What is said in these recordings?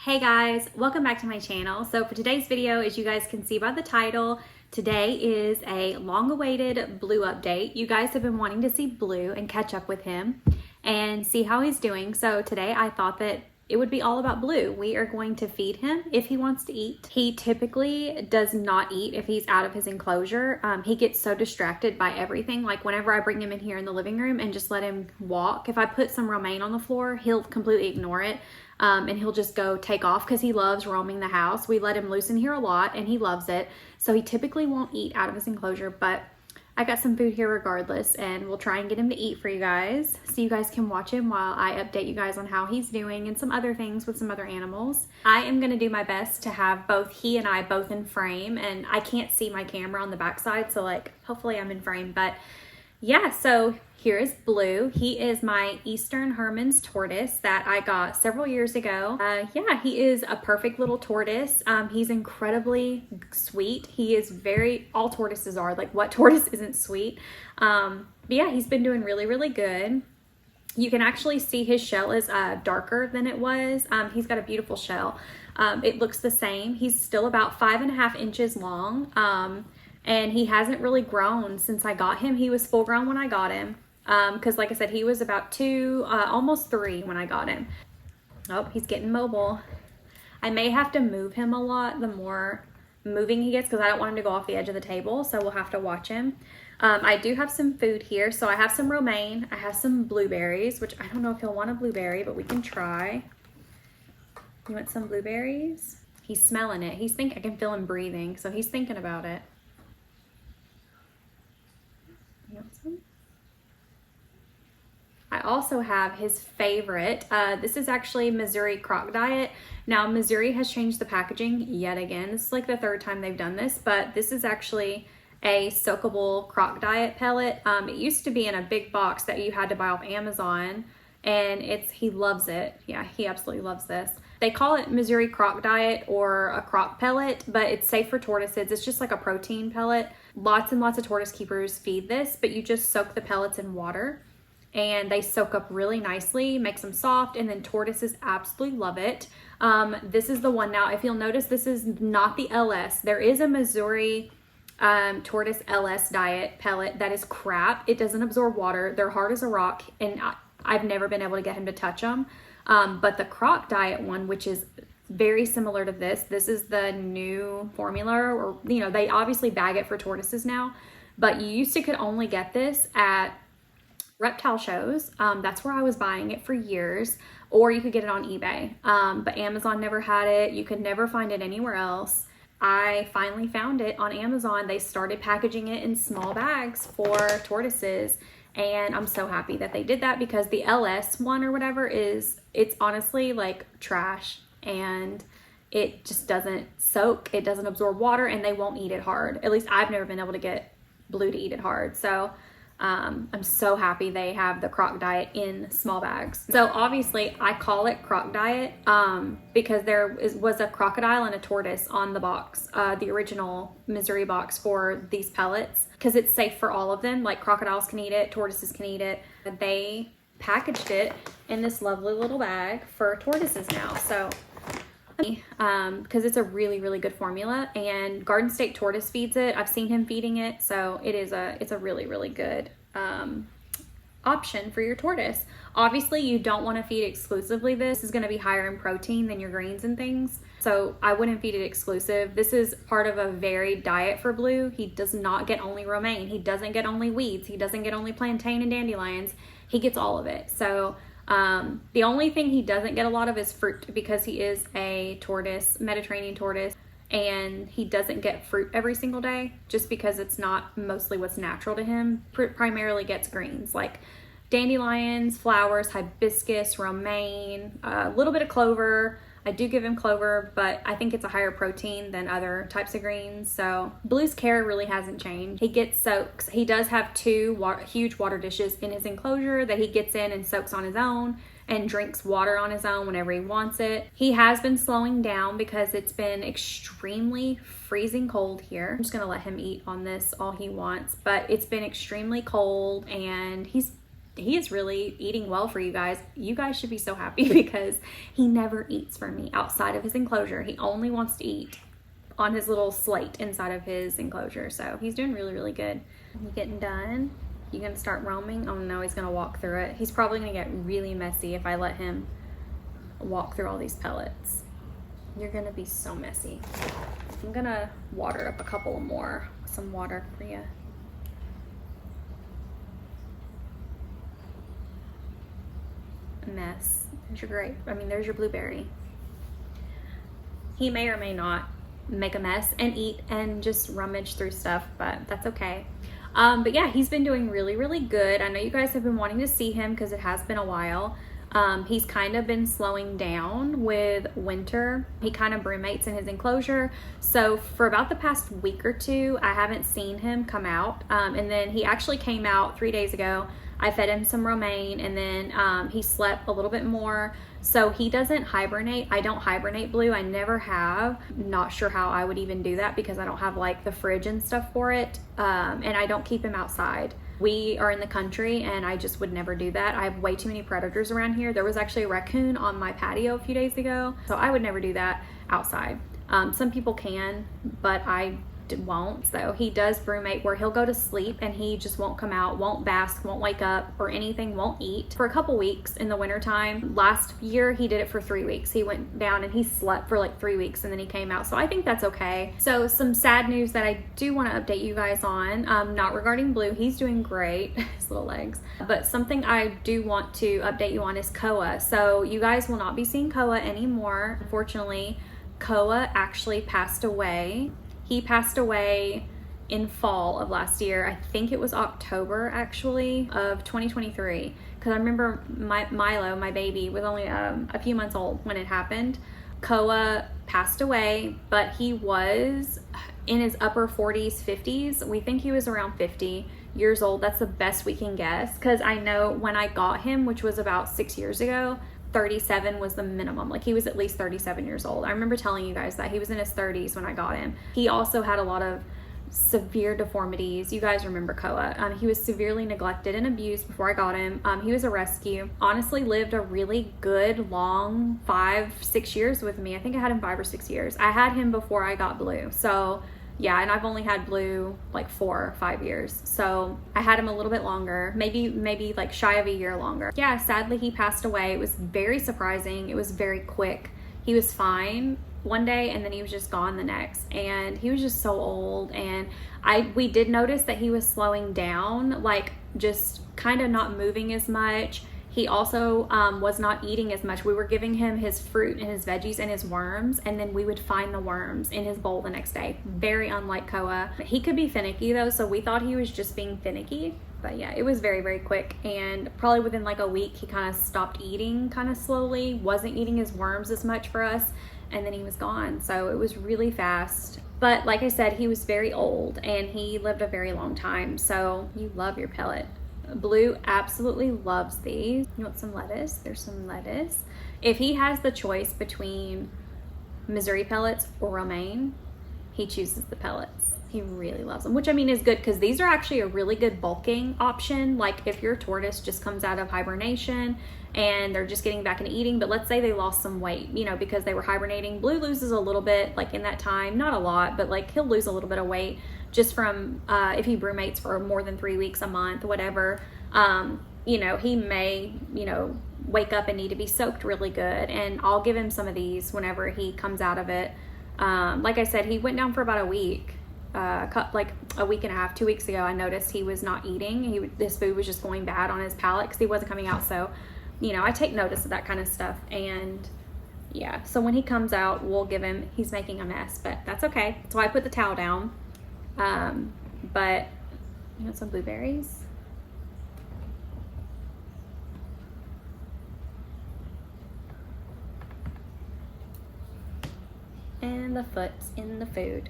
Hey guys, welcome back to my channel. So for today's video, as you guys can see by the title, today is a long-awaited Blue update. You guys have been wanting to see Blue and catch up with him and see how he's doing. So today I thought that it would be all about Blue. We are going to feed him if he wants to eat. He typically does not eat if he's out of his enclosure. He gets so distracted by everything. Like whenever I bring him in here in the living room and just let him walk, if I put some romaine on the floor, he'll completely ignore it. And he'll just go take off because he loves roaming the house. We let him loose in here a lot and he loves it. So he typically won't eat out of his enclosure, but I got some food here regardless, and we'll try and get him to eat for you guys so you guys can watch him while I update you guys on how he's doing and some other things with some other animals. I am going to do my best to have both he and I both in frame, and I can't see my camera on the backside, so like hopefully I'm in frame. But yeah, so here is Blue. He is my Eastern Hermann's tortoise that I got several years ago. Yeah, he is a perfect little tortoise. He's incredibly sweet. He is all tortoises are, like what tortoise isn't sweet? But yeah, he's been doing really, really good. You can actually see his shell is darker than it was. He's got a beautiful shell. It looks the same. He's still about 5.5 inches long. And he hasn't really grown since I got him. He was full grown when I got him. Because like I said, he was about 2, almost 3 when I got him. Oh, he's getting mobile. I may have to move him a lot the more moving he gets because I don't want him to go off the edge of the table, so we'll have to watch him. I do have some food here. So I have some romaine. I have some blueberries, which I don't know if he'll want a blueberry, but we can try. You want some blueberries? He's smelling it. I can feel him breathing, so he's thinking about it. You want some? I also have his favorite. This is actually Missouri Croc Diet. Now, Missouri has changed the packaging yet again. This is like the 3rd time they've done this, but this is actually a soakable Croc Diet pellet. It used to be in a big box that you had to buy off Amazon, and he loves it. Yeah, he absolutely loves this. They call it Missouri Croc Diet or a croc pellet, but it's safe for tortoises. It's just like a protein pellet. Lots and lots of tortoise keepers feed this, but you just soak the pellets in water and they soak up really nicely, makes them soft, and then tortoises absolutely love it. This is the one. Now, if you'll notice, this is not the LS. There is a Missouri tortoise LS diet pellet that is crap. It doesn't absorb water. They're hard as a rock, and I've never been able to get him to touch them. But the Croc Diet one, which is very similar to this is the new formula, or they obviously bag it for tortoises now, but you used to could only get this at reptile shows. That's where I was buying it for years, or you could get it on eBay. But Amazon never had it. You could never find it anywhere else. I finally found it on Amazon. They started packaging it in small bags for tortoises, and I'm so happy that they did that, because the LS one or whatever it's honestly like trash, and it just doesn't soak, it doesn't absorb water, and they won't eat it hard. At least I've never been able to get Blue to eat it hard. So I'm so happy they have the Croc Diet in small bags. So obviously I call it Croc Diet because there was a crocodile and a tortoise on the box, the original Missouri box for these pellets, because it's safe for all of them. Like crocodiles can eat it, tortoises can eat it. They packaged it in this lovely little bag for tortoises now. So because it's a really, really good formula, and Garden State Tortoise feeds it. I've seen him feeding it, so it's a really, really good option for your tortoise. Obviously, you don't want to feed exclusively this. This is going to be higher in protein than your greens and things, so I wouldn't feed it exclusive. This is part of a varied diet for Blue. He does not get only romaine. He doesn't get only weeds. He doesn't get only plantain and dandelions. He gets all of it. So the only thing he doesn't get a lot of is fruit, because he is a tortoise, Mediterranean tortoise, and he doesn't get fruit every single day just because it's not mostly what's natural to him. Primarily gets greens like dandelions, flowers, hibiscus, romaine, a little bit of clover. I do give him clover, but I think it's a higher protein than other types of greens. So Blue's care really hasn't changed. He gets soaks. He does have 2 huge water dishes in his enclosure that he gets in and soaks on his own and drinks water on his own whenever he wants it. He has been slowing down because it's been extremely freezing cold here. I'm just gonna let him eat on this all he wants, but it's been extremely cold and he's he is really eating well for you guys. You guys should be so happy because he never eats for me outside of his enclosure. He only wants to eat on his little slate inside of his enclosure. So he's doing really, really good. You getting done? You gonna start roaming? Oh no, he's gonna walk through it. He's probably gonna get really messy if I let him walk through all these pellets. You're gonna be so messy. I'm gonna water up a couple more. Some water for you. Mess. There's your grape. I mean, there's your blueberry. He may or may not make a mess and eat and just rummage through stuff, but that's okay. But yeah, he's been doing really, really good. I know you guys have been wanting to see him because it has been a while. He's kind of been slowing down with winter. He kind of brumates in his enclosure. So for about the past week or two, I haven't seen him come out. And then he actually came out 3 days ago. I fed him some romaine, and then he slept a little bit more. So he doesn't hibernate. I don't hibernate Blue. I never have. Not sure how I would even do that because I don't have like the fridge and stuff for it. And I don't keep him outside. We are in the country and I just would never do that. I have way too many predators around here. There was actually a raccoon on my patio a few days ago. So I would never do that outside. Some people can, but I won't. So he does brumate where he'll go to sleep and he just won't come out, won't bask, won't wake up or anything, won't eat for a couple weeks in the winter time. Last year he did it for 3 weeks. He went down and he slept for like 3 weeks and then he came out. So I think that's okay. So some sad news that I do want to update you guys on, not regarding Blue. He's doing great, his little legs, but something I do want to update you on is Koa. So you guys will not be seeing Koa anymore. Unfortunately, Koa actually passed away. He passed away in fall of last year. I think it was October actually of 2023. Because I remember Milo, my baby, was only a few months old when it happened. Koa passed away, but he was in his upper 40s, 50s. We think he was around 50 years old. That's the best we can guess. Because I know when I got him, which was about 6 years ago, 37 was the minimum. Like he was at least 37 years old. I remember telling you guys that he was in his 30s when I got him. He also had a lot of severe deformities. You guys remember Koa. He was severely neglected and abused before I got him. He was a rescue. Honestly lived a really good long 5-6 years with me. I think I had him 5 or 6 years. I had him before I got Blue. So yeah, and I've only had Blue like 4 or 5 years. So I had him a little bit longer, maybe like shy of a year longer. Yeah, sadly he passed away. It was very surprising. It was very quick. He was fine one day and then he was just gone the next. And he was just so old. And we did notice that he was slowing down, like just kind of not moving as much. He also was not eating as much. We were giving him his fruit and his veggies and his worms, and then we would find the worms in his bowl the next day. Very unlike Koa. He could be finicky though, so we thought he was just being finicky. But yeah, it was very, very quick. And probably within like a week, he kind of stopped eating kind of slowly, wasn't eating his worms as much for us, and then he was gone. So it was really fast. But like I said, he was very old and he lived a very long time. So you love your pellet. Blue absolutely loves these. You want some lettuce? There's some lettuce. If he has the choice between Missouri pellets or romaine, he chooses the pellets. He really loves them, which I mean is good because these are actually a really good bulking option. Like if your tortoise just comes out of hibernation and they're just getting back into eating, but let's say they lost some weight, you know, because they were hibernating. Blue loses a little bit like in that time, not a lot, but like he'll lose a little bit of weight just from if he brumates for more than 3 weeks, a month, whatever. You know, he may, you know, wake up and need to be soaked really good. And I'll give him some of these whenever he comes out of it. Like I said, he went down for about a week. Like a week and a half, 2 weeks ago, I noticed he was not eating. This food was just going bad on his palate because he wasn't coming out. So, you know, I take notice of that kind of stuff. And yeah, so when he comes out, we'll give him, he's making a mess, but that's okay. So I put the towel down. But you want some blueberries? And the foot's in the food.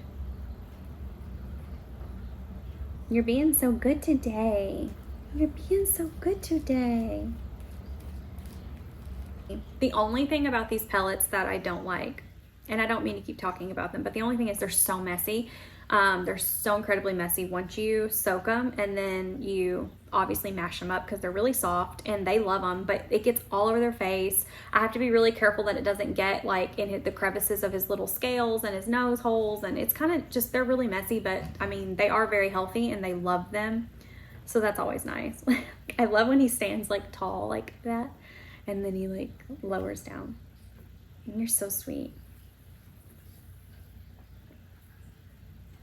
You're being so good today. You're being so good today. The only thing about these pellets that I don't like, and I don't mean to keep talking about them, but the only thing is they're so messy. They're so incredibly messy once you soak them and then you obviously mash them up because they're really soft and they love them, but it gets all over their face. I have to be really careful that it doesn't get like in the crevices of his little scales and his nose holes, and it's kind of just, they're really messy, but I mean, they are very healthy and they love them. So that's always nice. I love when he stands like tall like that and then he like lowers down. And you're so sweet.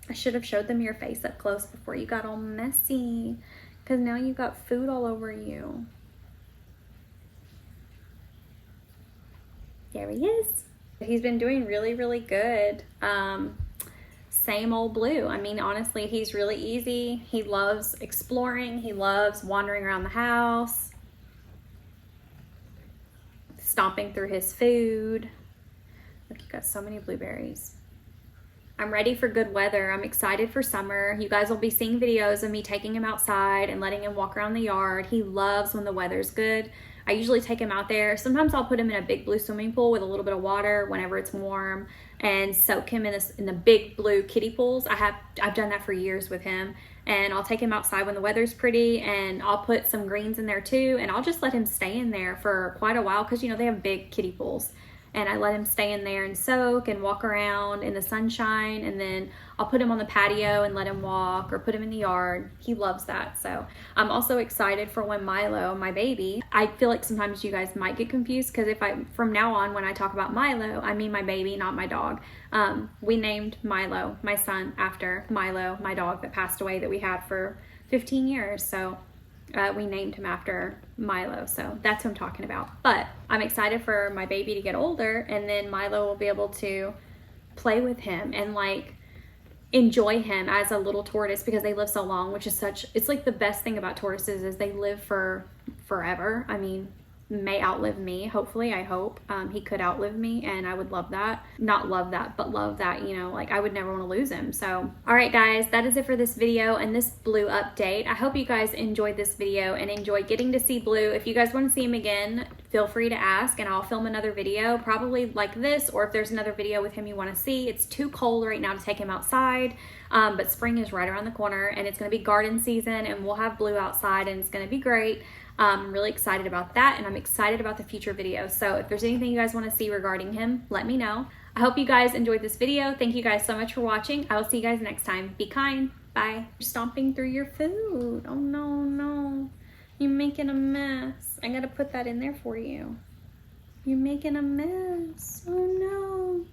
I should have showed them your face up close before you got all messy, because now you got food all over you. There he is. He's been doing really, really good. Same old Blue. I mean, honestly, he's really easy. He loves exploring. He loves wandering around the house, stomping through his food. Look, you got so many blueberries. I'm ready for good weather. I'm excited for summer. You guys will be seeing videos of me taking him outside and letting him walk around the yard. He loves when the weather's good. I usually take him out there. Sometimes I'll put him in a big blue swimming pool with a little bit of water whenever it's warm and soak him in the big blue kiddie pools. I've done that for years with him, and I'll take him outside when the weather's pretty, and I'll put some greens in there too, and I'll just let him stay in there for quite a while because, you know, they have big kiddie pools. And I let him stay in there and soak and walk around in the sunshine, and then I'll put him on the patio and let him walk, or put him in the yard. He loves that. So I'm also excited for when Milo, my baby, I feel like sometimes you guys might get confused because from now on when I talk about Milo, I mean my baby, not my dog. We named Milo, my son, after Milo, my dog that passed away that we had for 15 years. So we named him after Milo, so that's who I'm talking about. But I'm excited for my baby to get older, and then Milo will be able to play with him and like enjoy him as a little tortoise, because they live so long, which is it's like the best thing about tortoises is they live for forever. I mean, may outlive me, hopefully. I hope he could outlive me, and I would love that. Not love that, but love that, you know, like I would never want to lose him. So all right guys, that is it for this video and this Blue update. I hope you guys enjoyed this video and enjoyed getting to see Blue. If you guys want to see him again, feel free to ask and I'll film another video, probably like this, or if there's another video with him you want to see. It's too cold right now to take him outside, but spring is right around the corner, and it's going to be garden season, and we'll have Blue outside, and it's going to be great. I'm really excited about that, and I'm excited about the future videos. So if there's anything you guys want to see regarding him, let me know. I hope you guys enjoyed this video. Thank you guys so much for watching. I will see you guys next time. Be kind. Bye. You're stomping through your food. Oh no, no. You're making a mess. I gotta put that in there for you. You're making a mess. Oh no.